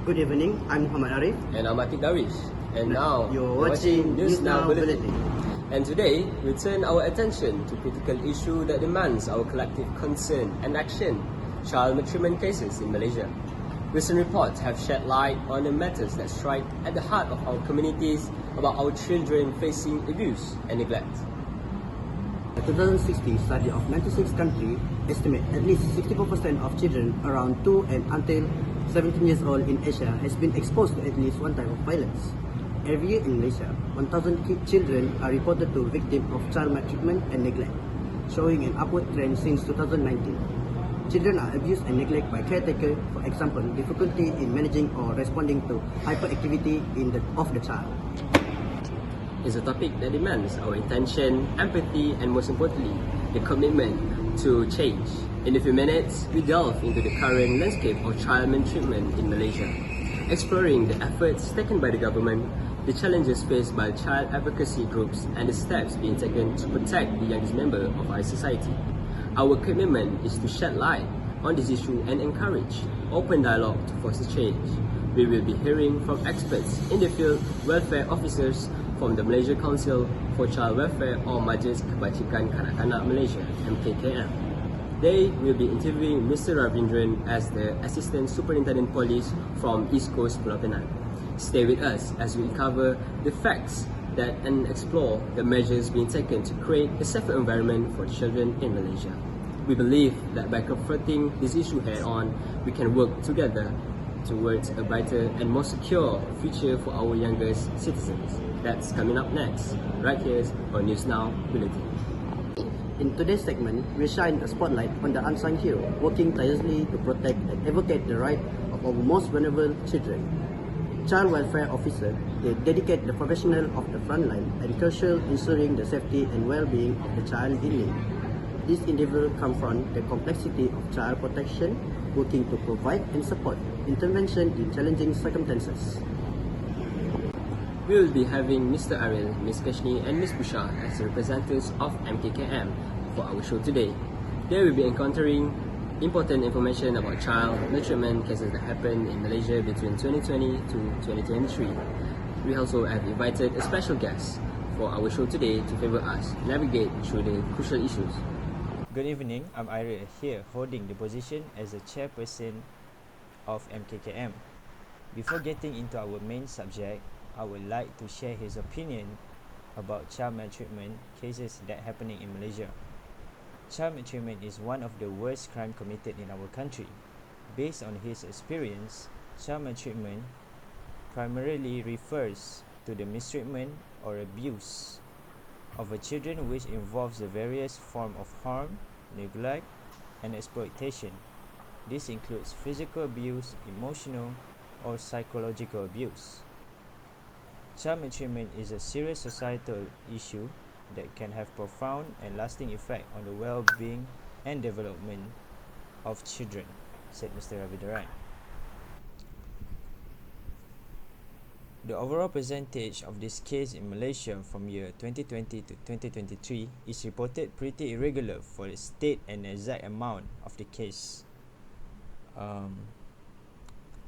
Good evening, I'm Muhammad Arif. And I'm Atik Darish. And now You're watching News Now Bulletin. And today, we turn our attention to critical issue that demands our collective concern and action: child maltreatment cases in Malaysia. Recent reports have shed light on the matters that strike at the heart of our communities about our children facing abuse and neglect. A 2016 study of 96 countries estimates at least 64% of children around 2 and until 17 years old in Asia has been exposed to at least one type of violence. Every year in Malaysia, 1,000 children are reported to victims of child maltreatment and neglect, showing an upward trend since 2019. Children are abused and neglected by caretakers, for example, difficulty in managing or responding to hyperactivity of the child. Is a topic that demands our attention, empathy, and most importantly, the commitment to change. In a few minutes, we delve into the current landscape of child maltreatment in Malaysia, exploring the efforts taken by the government, the challenges faced by child advocacy groups, and the steps being taken to protect the youngest member of our society. Our commitment is to shed light on this issue and encourage open dialogue to foster change. We will be hearing from experts in the field, welfare officers from the Malaysia Council for Child Welfare or Majlis Kebajikan Kanak-Kanak Malaysia (MKKM). They will be interviewing Mr. Ravindran as the Assistant Superintendent Police from East Coast Pulau Pinang. Stay with us as we cover the facts and explore the measures being taken to create a safer environment for children in Malaysia. We believe that by confronting this issue head-on, we can work together towards a brighter and more secure future for our youngest citizens. That's coming up next, right here on News Now Bulletin. In today's segment, we shine a spotlight on the unsung hero working tirelessly to protect and advocate the rights of our most vulnerable children. Child welfare officers, they dedicate the professional of the front line and crucial ensuring the safety and well-being of the child in need. This endeavor confronts the complexity of child protection, working to provide and support intervention in challenging circumstances. We will be having Mr. Ariel, Ms. Kashni, and Ms. Busha as representatives of MKKM for our show today. They will be encountering important information about child maltreatment cases that happened in Malaysia between 2020 to 2023. We also have invited a special guest for our show today to favor us navigate through the crucial issues. Good evening, I'm Ariel here holding the position as the chairperson of MKKM. Before getting into our main subject, I would like to share his opinion about child maltreatment cases that are happening in Malaysia. Child maltreatment is one of the worst crimes committed in our country. Based on his experience, child maltreatment primarily refers to the mistreatment or abuse of a children which involves the various forms of harm, neglect, and exploitation. This includes physical abuse, emotional, or psychological abuse. Child maltreatment is a serious societal issue that can have profound and lasting effect on the well-being and development of children, said Mr. Ravindran. The overall percentage of this case in Malaysia from year 2020 to 2023 is reported pretty irregular for the state and exact amount of the case.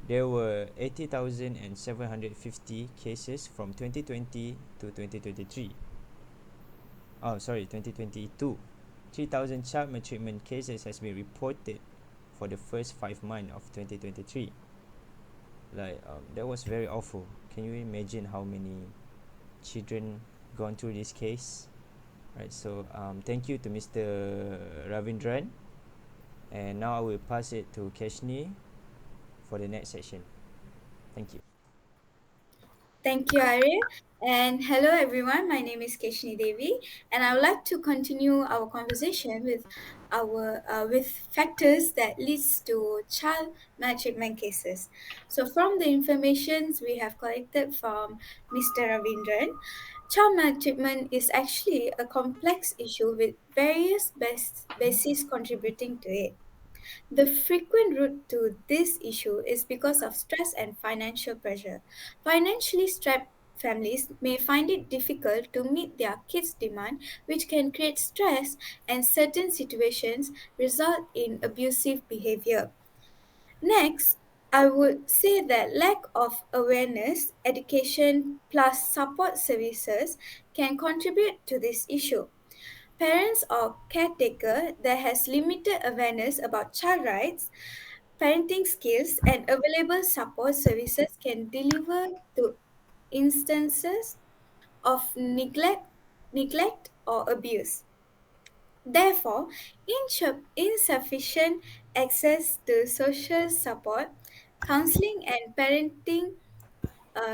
There were 80,750 cases from 2020 to 2023. 2022. 3,000 child maltreatment cases has been reported for the first 5 months of 2023. That was very awful. Can you imagine how many children gone through this case? Right. So thank you to Mr. Ravindran, and now I will pass it to Kashni for the next section. Thank you. Thank you, Arya. And hello, everyone. My name is Keshni Devi, and I would like to continue our conversation with with factors that leads to child maltreatment cases. So, from the informations we have collected from Mr. Ravindran, child maltreatment is actually a complex issue with various bases contributing to it. The frequent route to this issue is because of stress and financial pressure. Financially strapped families may find it difficult to meet their kids' demand, which can create stress and certain situations result in abusive behavior. Next, I would say that lack of awareness, education, plus support services can contribute to this issue. Parents or caretaker that has limited awareness about child rights, parenting skills, and available support services can deliver to instances of neglect or abuse. Therefore, insufficient access to social support, counseling, and parenting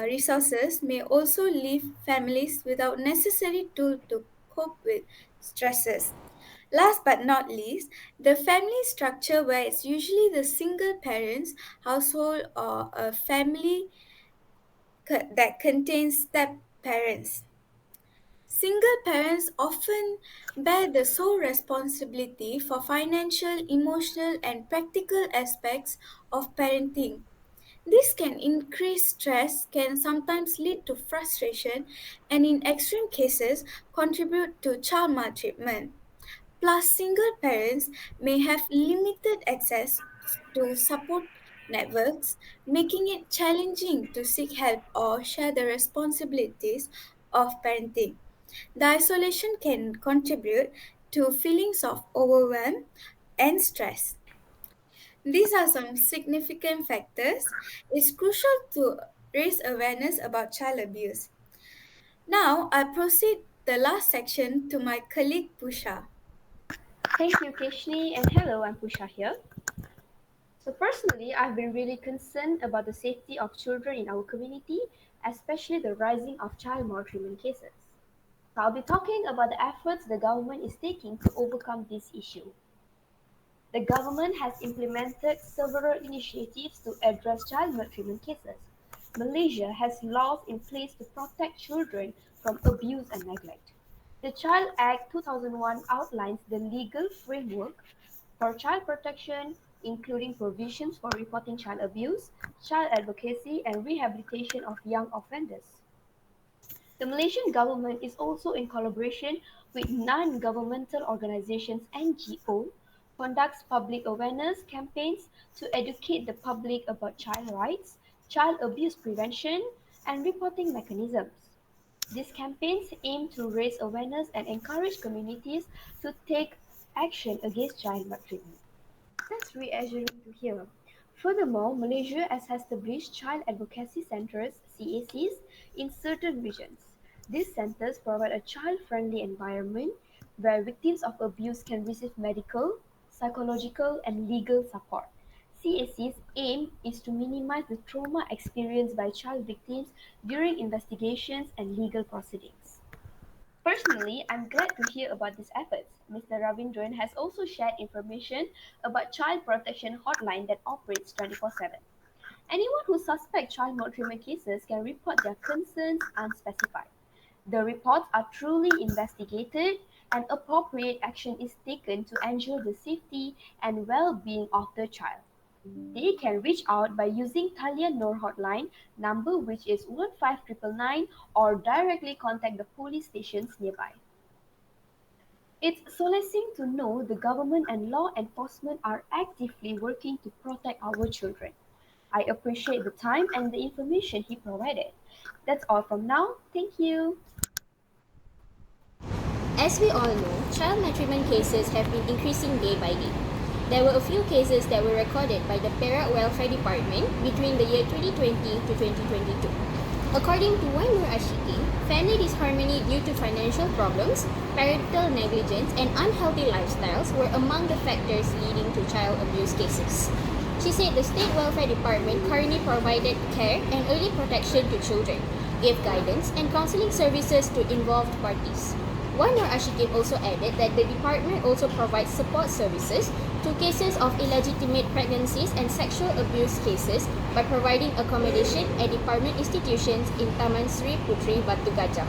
resources may also leave families without necessary tools to cope with stresses. Last but not least, the family structure where it's usually the single parents household or a family that contains step parents. Single parents often bear the sole responsibility for financial, emotional, and practical aspects of parenting. This can increase stress, can sometimes lead to frustration, and in extreme cases, contribute to child maltreatment. Plus, single parents may have limited access to support networks, making it challenging to seek help or share the responsibilities of parenting. The isolation can contribute to feelings of overwhelm and stress. These are some significant factors. It's crucial to raise awareness about child abuse. Now, I proceed the last section to my colleague Pusha. Thank you, Keshni, and hello, I'm Pusha here. So, personally, I've been really concerned about the safety of children in our community, especially the rising of child maltreatment cases. So, I'll be talking about the efforts the government is taking to overcome this issue. The government has implemented several initiatives to address child maltreatment cases. Malaysia has laws in place to protect children from abuse and neglect. The Child Act 2001 outlines the legal framework for child protection, including provisions for reporting child abuse, child advocacy, and rehabilitation of young offenders. The Malaysian government is also in collaboration with non-governmental organizations (NGO) conducts public awareness campaigns to educate the public about child rights, child abuse prevention, and reporting mechanisms. These campaigns aim to raise awareness and encourage communities to take action against child maltreatment. That's reassuring to hear. Furthermore, Malaysia has established child advocacy centres (CACs) in certain regions. These centres provide a child-friendly environment where victims of abuse can receive medical, psychological, and legal support. CAC's aim is to minimize the trauma experienced by child victims during investigations and legal proceedings. Personally, I'm glad to hear about these efforts. Mr. Ravindran has also shared information about Child Protection Hotline that operates 24/7. Anyone who suspects child maltreatment cases can report their concerns unspecified. The reports are truly investigated and appropriate action is taken to ensure the safety and well-being of the child. They can reach out by using Talian Noor hotline number which is 15999 or directly contact the police stations nearby. It's solacing to know the government and law enforcement are actively working to protect our children. I appreciate the time and the information he provided. That's all from now. Thank you. As we all know, child maltreatment cases have been increasing day by day. There were a few cases that were recorded by the Perak Welfare Department between the year 2020 to 2022. According to Wan Nur Ashiki, family disharmony due to financial problems, parental negligence, and unhealthy lifestyles were among the factors leading to child abuse cases. She said the State Welfare Department currently provided care and early protection to children, gave guidance and counseling services to involved parties. Wan Nur Ashikib also added that the department also provides support services to cases of illegitimate pregnancies and sexual abuse cases by providing accommodation at department institutions in Taman Sri Putri Batu Gajah.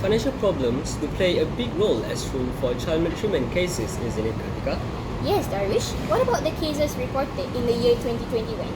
Financial problems do play a big role as true for child maltreatment cases, isn't it, Kartika? Yes, Darwish. What about the cases reported in the year 2021?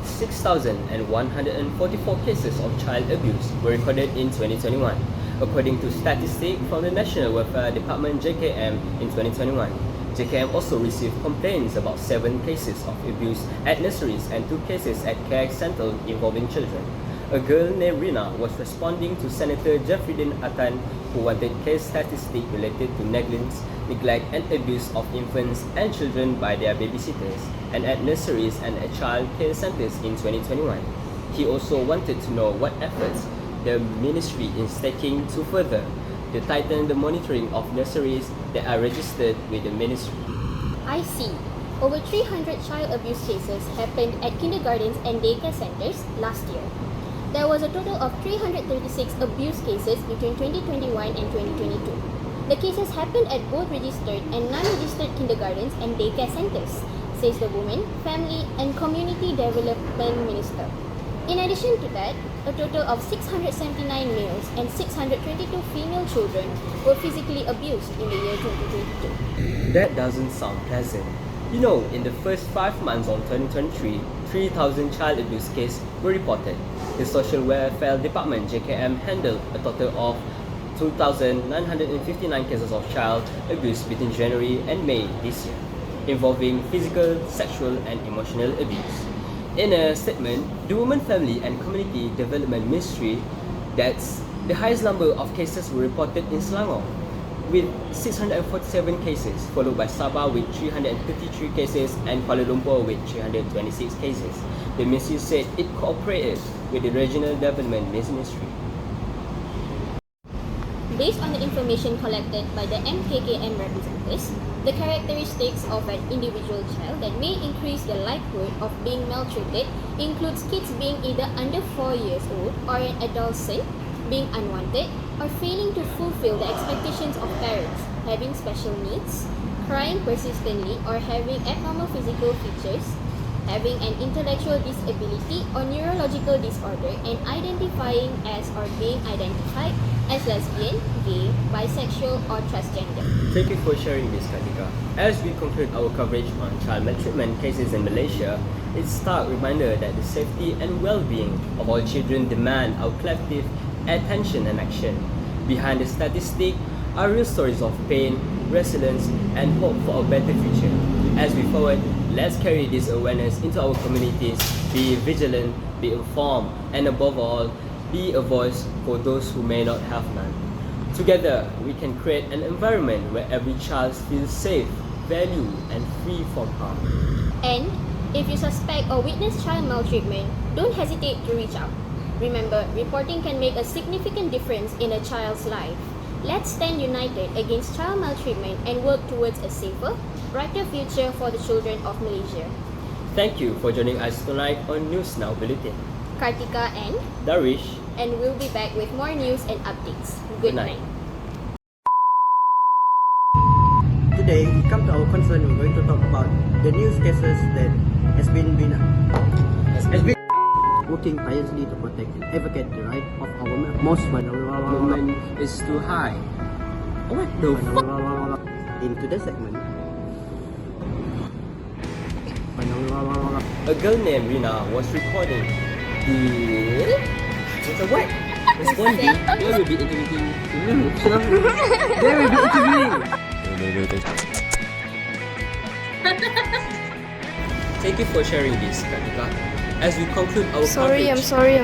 6,144 cases of child abuse were recorded in 2021, according to statistics from the National Welfare Department (JKM) in 2021. JKM also received complaints about 7 cases of abuse at nurseries and 2 cases at care centers involving children. A girl named Rina was responding to Senator Jafridin Atan, who wanted case statistics related to neglect and abuse of infants and children by their babysitters and at nurseries and at child care centers in 2021. He also wanted to know what efforts the ministry is taking to further tighten the monitoring of nurseries that are registered with the ministry. I see. Over 300 child abuse cases happened at kindergartens and daycare centers last year. There was a total of 336 abuse cases between 2021 and 2022. The cases happened at both registered and non-registered kindergartens and daycare centers, says the Women, Family and Community Development Minister. In addition to that, a total of 679 males and 622 female children were physically abused in the year 2022. That doesn't sound pleasant. You know, in the first 5 months of 2023, 3,000 child abuse cases were reported. The Social Welfare Department JKM handled a total of 2,959 cases of child abuse between January and May this year, involving physical, sexual and emotional abuse. In a statement, the Women, Family and Community Development Ministry that's the highest number of cases were reported in Selangor, with 647 cases, followed by Sabah with 333 cases and Kuala Lumpur with 326 cases. The ministry said it cooperated with the Regional Development Ministry. Based on the information collected by the MKKM representatives, the characteristics of an individual child that may increase the likelihood of being maltreated includes kids being either under 4 years old or an adolescent, being unwanted, or failing to fulfill the expectations of parents, having special needs, crying persistently or having abnormal physical features, having an intellectual disability or neurological disorder, and identifying as or being identified as lesbian, gay, bisexual, or transgender. Thank you for sharing this, Kartika. As we conclude our coverage on child maltreatment cases in Malaysia, it's a stark reminder that the safety and well-being of all children demand our collective attention and action. Behind the statistic are real stories of pain, resilience, and hope for a better future. As we forward, let's carry this awareness into our communities, be vigilant, be informed, and above all, be a voice for those who may not have none. Together, we can create an environment where every child feels safe, valued, and free from harm. And if you suspect or witness child maltreatment, don't hesitate to reach out. Remember, reporting can make a significant difference in a child's life. Let's stand united against child maltreatment and work towards a safer, brighter future for the children of Malaysia. Thank you for joining us tonight on News Now Bulletin. Kartika and Darish, and we'll be back with more news and updates. Good night. Today, we come to our concern. We're going to talk about the news cases that has been working tirelessly to protect and advocate the right of our most vulnerable Woman is too high. What the fuck? In today's segment. A girl named Rina was recording the... what? Responding. They will be interviewing. They will be interviewing. Thank you for sharing this, Kartika. As we conclude our Sorry, coverage... I'm sorry.